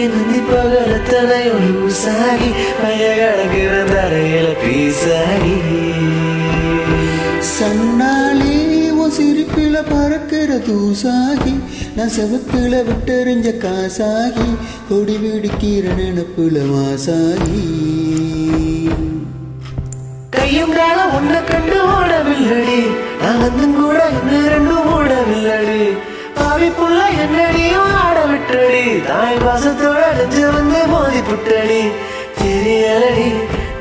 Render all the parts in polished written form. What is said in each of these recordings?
என்னந்தி பகலத்தனையும் லூசாகி பைய கிடக்குற தரையில பீசாகி சன்னாலே உன் சிரிப்பில பறக்கிற தூசாகி நான் செவத்துல விட்டெறிஞ்ச காசாகி கொடி விடுக்கிற நினப்புல மாசாகி கையும் காலம் உன்னை கண்டு ஓடவில்லடி நான் வந்தும் கூட இன்னும் ரெண்டும் ஓடவில்லடி பாவி புள்ள என்னடியும் ஆட விட்டடி தாய் பாசத்தோட நெஞ்ச வந்து மோதி புட்டடி தெரியலடி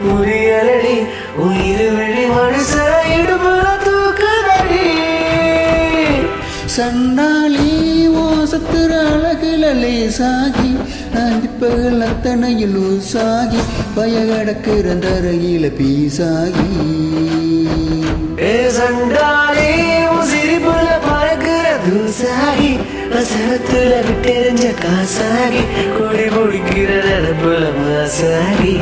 முறியலடி உயிர் வழி மனுஷ இடுபுல தூக்குதடி சன்னாலி ஓசத்துற அழகுல லேசாகி அந்திப்பகல் அத்தனையில் லூசாகி பய கடக்கிற தரையில பீசாகி சண்டாலே சிரிப்புல பறக்கிற தூசாகி வசனத்துல விட்டெறிஞ்ச காசாகி கொடி முடிக்கிற நினப்புல மாசாகி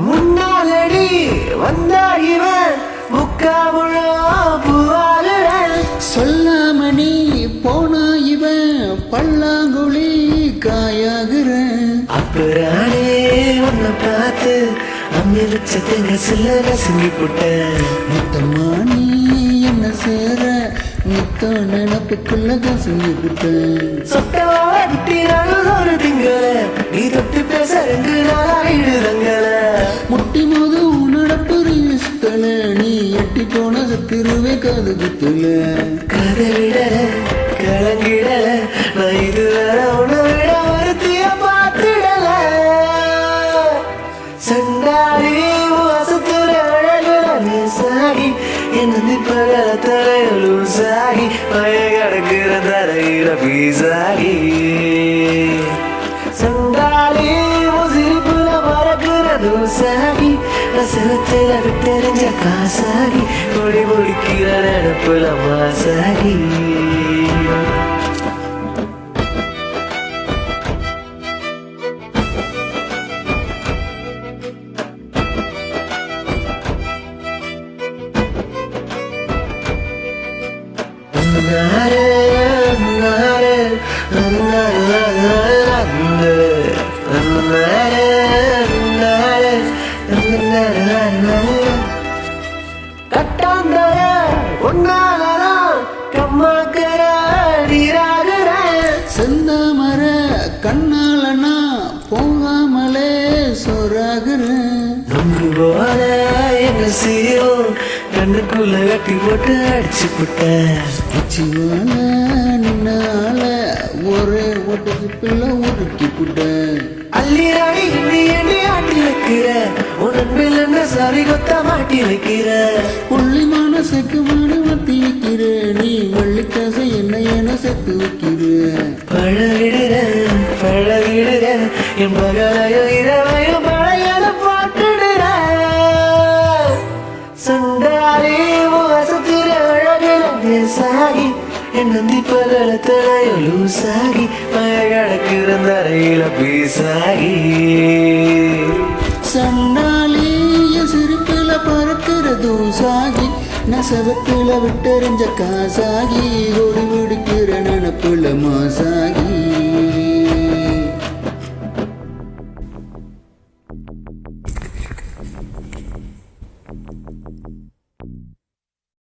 முன்னாலடி வந்தா இவன் முக்காமுழ பூவாலுட சொல்லாம நீ போனா இவன் பல்லாங்குழி காயாகிற அப்புறானே உன்னை பார்த்து அம்மி வச்சதுங்க சில நசுங்கி போட்டேன் மொத்தமா நீ என்ன சேர நித்த நினப்புக்குள்ள கசங்கி விட்டேன் சொட்டவாவ குட்டினாலும் ஒரு திங்கள நீ தொட்டு பேச 2 நாளாயிடுதங்கள முட்டி மோது உன்னடப்பு ரிஸ்தல நீ எட்டி போன சத்திருவே காது குத்துல கதை விடல கலங்கிடல நான் இதுவரை உன்னை விட வருத்திய பார்த்துடல சண்டாளி வாசத்துல அழகுல நேசாகி என்னந்தி பகல தலையலூசாகி பய கிடக்குற தரையில பீசாகி சண்டாளி சிரிப்புல பறக்குற தூசாகி ரசனத்துல விட்டெறிஞ்ச காசாகி கொடி முடிக்கிற நினப்புல மாசாகி கட்டாந்தர ஒன்னாலதான் கம்மாக்கர நீராகிற செந்தாமர கண்ணாலனா போகாமலே சோறாகிறேன் நொங்கு போல என்ன செய்யும் கண்ணுக்குள்ள கட்டி போட்டு அடிச்சு போட்டேன் உச்சிவால நின்னால ஒரே ஓட்டத்து பிள்ளை ஒதுக்கி புட்டேன் அள்ளி ராணி இன்னி எண்ணி ஆட்டி வைக்கிற உன் அன்பில் என்ன சரி கொத்த மாட்டி வைக்கிற புள்ளி மனசுக்கு மாடி மாத்தி வைக்கிற நீ வள்ளிக்காசை என்ன என செத்து வைக்கிற பழகிடுற என் மகளையும் இரவையும் பழையத பாட்டுடுற சண்டாளி வாசத்திர அழகில நேசாகி என்னந்தி பகலத்தனையும் லூசாகி மய கிடக்குற தரையில பீசாகி சன்னாலி சிரிப்பில பறக்கிற தூசாகி நெசவத்துல விட்டெறிஞ்ச காசாகி ஒடி விடுக்கிற நினப்புல மாசாகி